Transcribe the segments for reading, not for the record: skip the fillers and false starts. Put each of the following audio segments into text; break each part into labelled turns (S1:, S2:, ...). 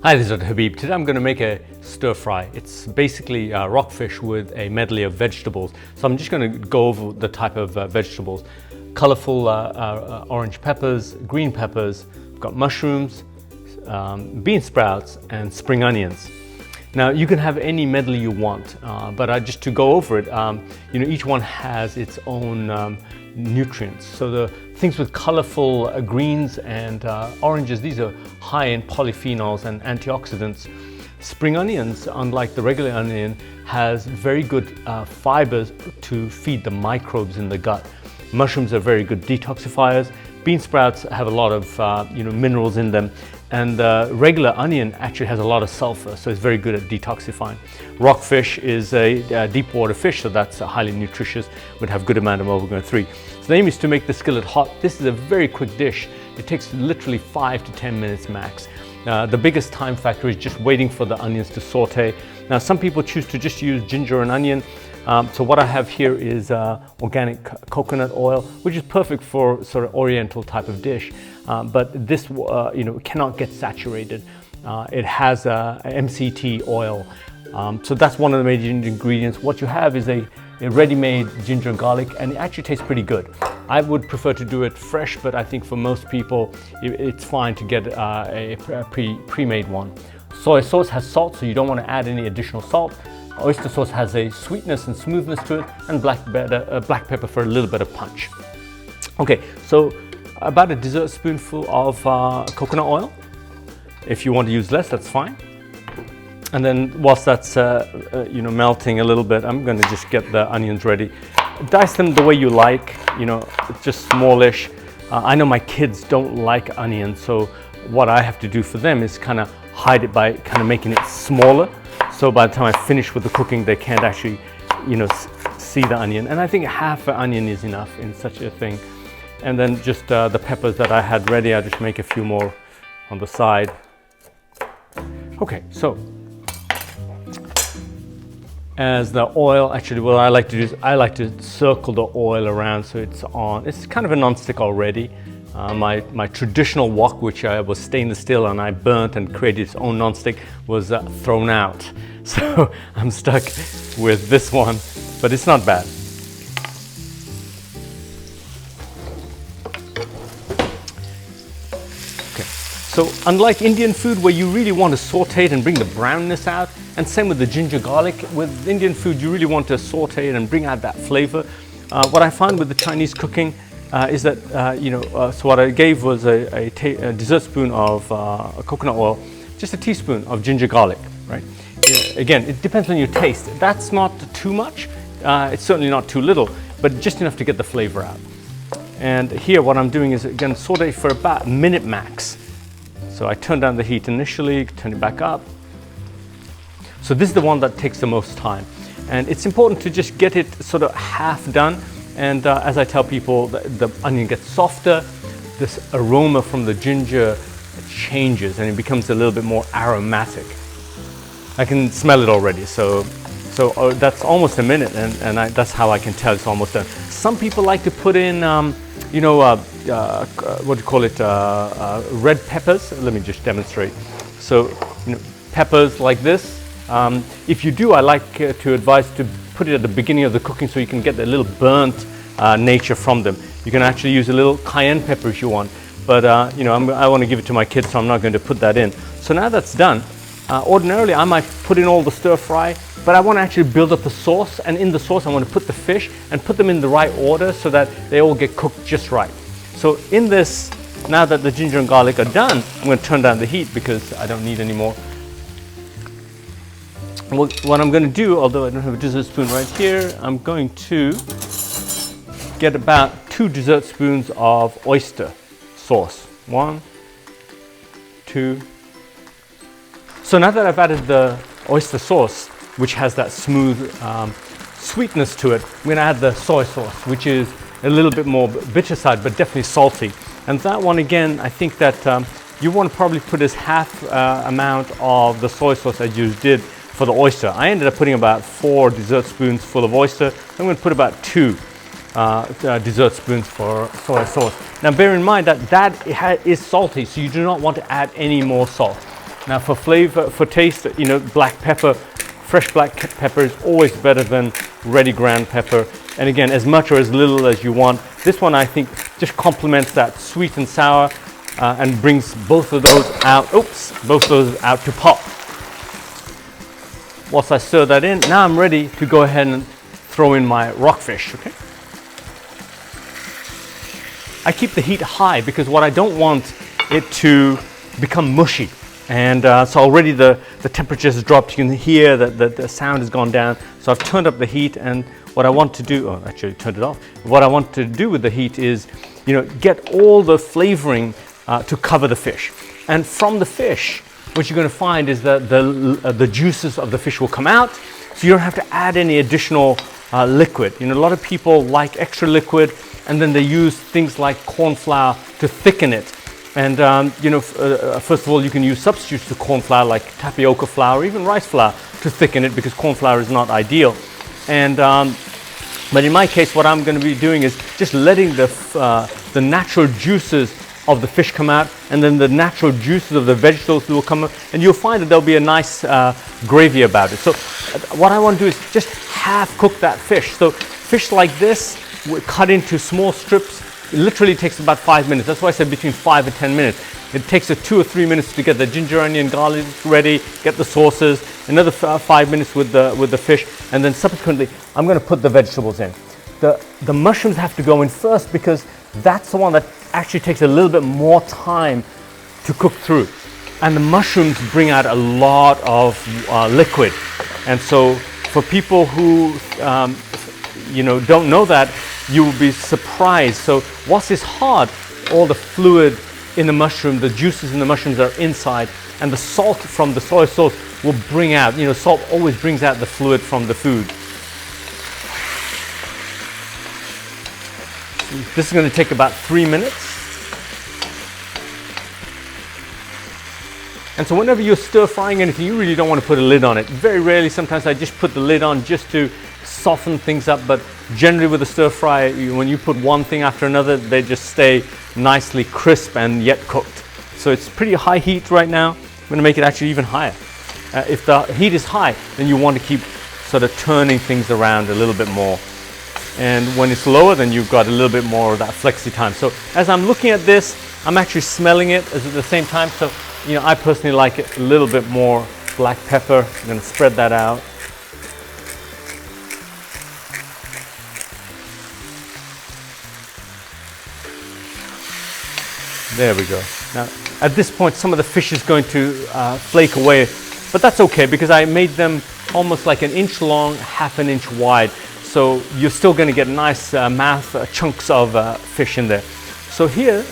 S1: Hi, this is Dr. Habib. Today I'm going to make a stir fry. It's basically rockfish with a medley of vegetables. So I'm just going to go over the type of vegetables. Colorful orange peppers, green peppers, we've got mushrooms, bean sprouts, and spring onions. Now you can have any medley you want, but just to go over it, each one has its own nutrients. So the things with colorful greens and oranges, these are high in polyphenols and antioxidants. Spring onions, unlike the regular onion, has very good fibers to feed the microbes in the gut. Mushrooms are very good detoxifiers. Bean sprouts have a lot of minerals in them, and regular onion actually has a lot of sulfur, so it's very good at detoxifying. Rockfish is a deep water fish, so that's highly nutritious, would have good amount of omega-3. So the aim is to make the skillet hot. This is a very quick dish. It takes literally 5 to 10 minutes max. The biggest time factor is just waiting for the onions to saute. Now some people choose to just use ginger and onion. So what I have here is organic coconut oil, which is perfect for sort of oriental type of dish. But this cannot get saturated. It has MCT oil. So that's one of the major ingredients. What you have is a ready-made ginger and garlic, and it actually tastes pretty good. I would prefer to do it fresh, but I think for most people it's fine to get a pre-made one. Soy sauce has salt, so you don't want to add any additional salt. Oyster sauce has a sweetness and smoothness to it, and black pepper for a little bit of punch. Okay, so about a dessert spoonful of coconut oil. If you want to use less, that's fine. And then whilst that's melting a little bit, I'm going to just get the onions ready. Dice them the way you like, just smallish. I know my kids don't like onions, so what I have to do for them is kind of hide it by kind of making it smaller. So by the time I finish with the cooking, they can't actually, see the onion. And I think half an onion is enough in such a thing. And then just the peppers that I had ready, I'll just make a few more on the side. Okay, so as the oil, actually what I like to do is I like to circle the oil around so it's on. It's kind of a non-stick already. My traditional wok, which was stainless steel and I burnt and created its own non-stick, was thrown out. So I'm stuck with this one, but it's not bad. Okay. So unlike Indian food where you really want to saute it and bring the brownness out, and same with the ginger garlic, with Indian food you really want to saute it and bring out that flavor. What I find with the Chinese cooking is that, so what I gave was a dessert spoon of coconut oil, just a teaspoon of ginger garlic, right? Again, it depends on your taste. That's not too much, it's certainly not too little, but just enough to get the flavor out. And here what I'm doing is, again, saute for about a minute max. So I turn down the heat initially, turn it back up. So this is the one that takes the most time. And it's important to just get it sort of half done. And as I tell people, the onion gets softer, this aroma from the ginger changes and it becomes a little bit more aromatic. I can smell it already, so that's almost a minute, and that's how I can tell it's almost done. Some people like to put in, what do you call it, red peppers. Let me just demonstrate. So, peppers like this. If you do, I like to advise to put it at the beginning of the cooking so you can get a little burnt nature from them. You can actually use a little cayenne pepper if you want, but I want to give it to my kids, so I'm not going to put that in. So now that's done, ordinarily I might put in all the stir fry, but I want to actually build up the sauce, and in the sauce I want to put the fish and put them in the right order so that they all get cooked just right. So in this, now that the ginger and garlic are done, I'm going to turn down the heat because I don't need any more. What I'm going to do, although I don't have a dessert spoon right here, I'm going to get about 2 dessert spoons of oyster sauce. 1, 2. So now that I've added the oyster sauce, which has that smooth sweetness to it, I'm going to add the soy sauce, which is a little bit more bitter side, but definitely salty. And that one, again, I think that you want to probably put as half amount of the soy sauce as you did for the oyster. I ended up putting about 4 dessert spoons full of oyster. I'm going to put about 2 dessert spoons for soy sauce. Now bear in mind that is salty, so you do not want to add any more salt. Now for flavor, for taste, you know, black pepper, fresh black pepper is always better than ready ground pepper. And again, as much or as little as you want. This one I think just complements that sweet and sour and brings both of those out. Oops, both of those out to pop. Once I stir that in, now I'm ready to go ahead and throw in my rockfish. Okay. I keep the heat high because what I don't want it to become mushy. And so already the temperature has dropped. You can hear that the sound has gone down. So I've turned up the heat, and what I want to do, oh, actually turned it off. What I want to do with the heat is, you know, get all the flavoring to cover the fish. And from the fish, what you're going to find is that the juices of the fish will come out. So you don't have to add any additional liquid. You know, a lot of people like extra liquid, and then they use things like corn flour to thicken it. And you know, first of all, you can use substitutes to corn flour like tapioca flour, or even rice flour to thicken it, because corn flour is not ideal. And but in my case, what I'm going to be doing is just letting the natural juices of the fish come out, and then the natural juices of the vegetables will come out, and you'll find that there'll be a nice gravy about it. So what I want to do is just half cook that fish. So fish like this, cut into small strips. It literally takes about 5 minutes. That's why I said between 5 and 10 minutes. It takes 2 or 3 minutes to get the ginger, onion, garlic ready, get the sauces, another 5 minutes with the fish, and then subsequently I'm going to put the vegetables in. The mushrooms have to go in first because that's the one that actually takes a little bit more time to cook through. And the mushrooms bring out a lot of liquid. And so for people who you know, don't know that, you will be surprised. So whilst it's hard, all the fluid in the mushroom, the juices in the mushrooms are inside, and the salt from the soy sauce will bring out, you know, salt always brings out the fluid from the food. This is going to take about 3 minutes. And so whenever you're stir frying anything, you really don't want to put a lid on it. Very rarely, sometimes I just put the lid on just to soften things up, but generally with a stir fry, when you put one thing after another, they just stay nicely crisp and yet cooked. So it's pretty high heat right now. I'm going to make it actually even higher. If the heat is high, then you want to keep sort of turning things around a little bit more. And when it's lower, then you've got a little bit more of that flexi time. So as I'm looking at this, I'm actually smelling it at the same time. So, you know, I personally like it a little bit more black pepper. I'm going to spread that out. There we go. Now, at this point, some of the fish is going to flake away, but that's okay because I made them almost like 1 inch long, 1/2 inch wide. So you're still going to get nice chunks of fish in there. So here,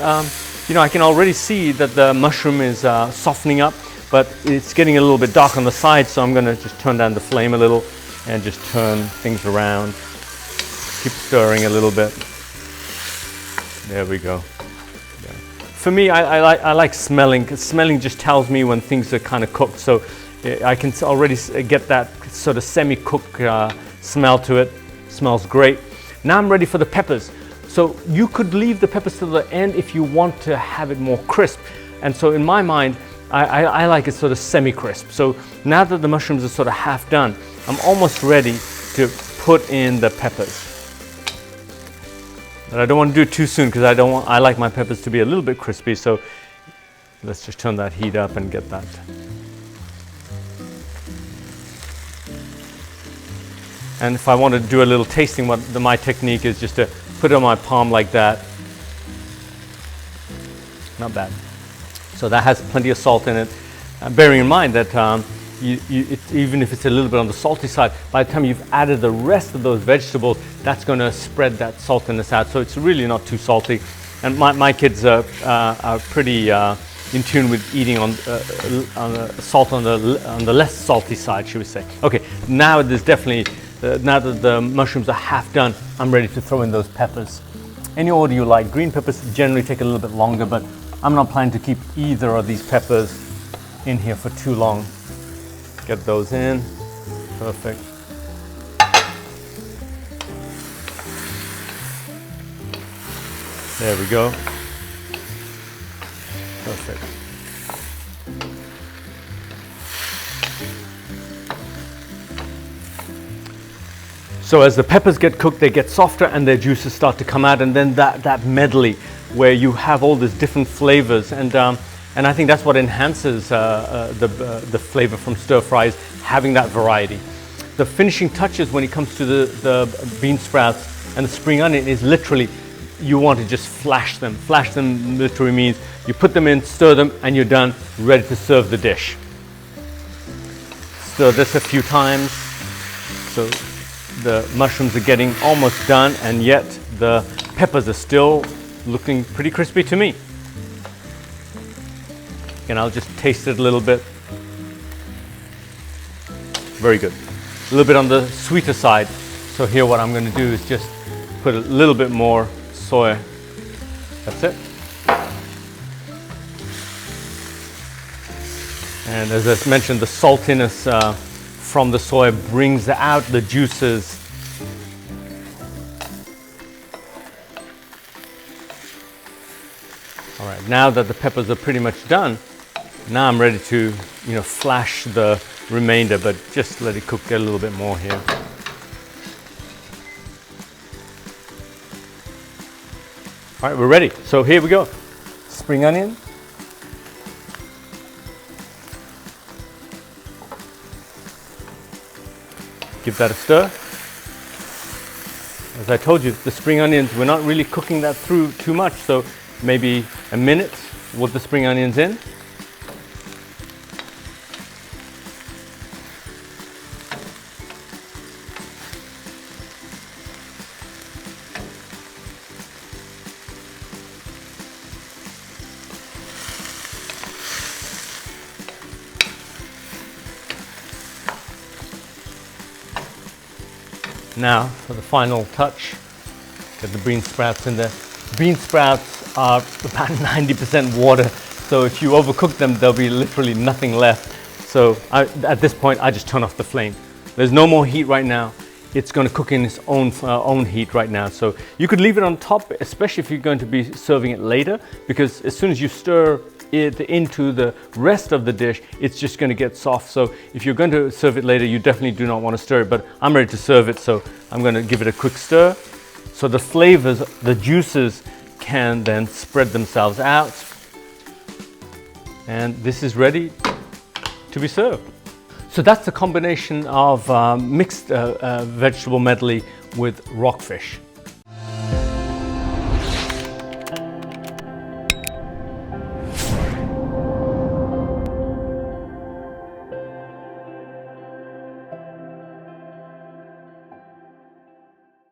S1: you know, I can already see that the mushroom is softening up, but it's getting a little bit dark on the side. So I'm going to just turn down the flame a little and just turn things around. Keep stirring a little bit. There we go. For me, I like smelling, because smelling just tells me when things are kind of cooked. So I can already get that sort of semi-cooked smell to it. Smells great. Now I'm ready for the peppers. So you could leave the peppers to the end if you want to have it more crisp. And so in my mind, I like it sort of semi-crisp. So now that the mushrooms are sort of half done, I'm almost ready to put in the peppers. But I don't want to do it too soon because I like my peppers to be a little bit crispy. So let's just turn that heat up and get that. And if I want to do a little tasting, my technique is just to put it on my palm like that. Not bad. So that has plenty of salt in it. Bearing in mind that even if it's a little bit on the salty side, by the time you've added the rest of those vegetables, that's going to spread that saltiness out. So it's really not too salty. And my kids are pretty in tune with eating on salt on the less salty side, should we say. Okay, now there's definitely, now that the mushrooms are half done, I'm ready to throw in those peppers. Any order you like. Green peppers generally take a little bit longer, but I'm not planning to keep either of these peppers in here for too long. Get those in. Perfect. There we go. Perfect. So as the peppers get cooked, they get softer and their juices start to come out, and then that medley where you have all these different flavors, and I think that's what enhances the flavor from stir fries, having that variety. The finishing touches when it comes to the bean sprouts and the spring onion is literally, you want to just flash them. Flash them literally means you put them in, stir them, and you're done, ready to serve the dish. Stir this a few times. So the mushrooms are getting almost done, and yet the peppers are still looking pretty crispy to me. And I'll just taste it a little bit. Very good. A little bit on the sweeter side. So here what I'm going to do is just put a little bit more soy. That's it. And as I mentioned, the saltiness from the soy brings out the juices. All right, now that the peppers are pretty much done, now I'm ready to, flash the remainder, but just let it cook, get a little bit more here. All right, we're ready. So here we go. Spring onion. Give that a stir. As I told you, the spring onions, we're not really cooking that through too much, so maybe a minute with the spring onions in. Now for the final touch, get the bean sprouts in there. Bean sprouts are about 90% water, so if you overcook them, there'll be literally nothing left. So at this point, I just turn off the flame. There's no more heat right now. It's going to cook in its own heat right now. So you could leave it on top, especially if you're going to be serving it later, because as soon as you stir it into the rest of the dish, it's just going to get soft. So if you're going to serve it later, you definitely do not want to stir it, but I'm ready to serve it, so I'm going to give it a quick stir so the flavors, the juices can then spread themselves out, and this is ready to be served. So that's the combination of mixed vegetable medley with rockfish.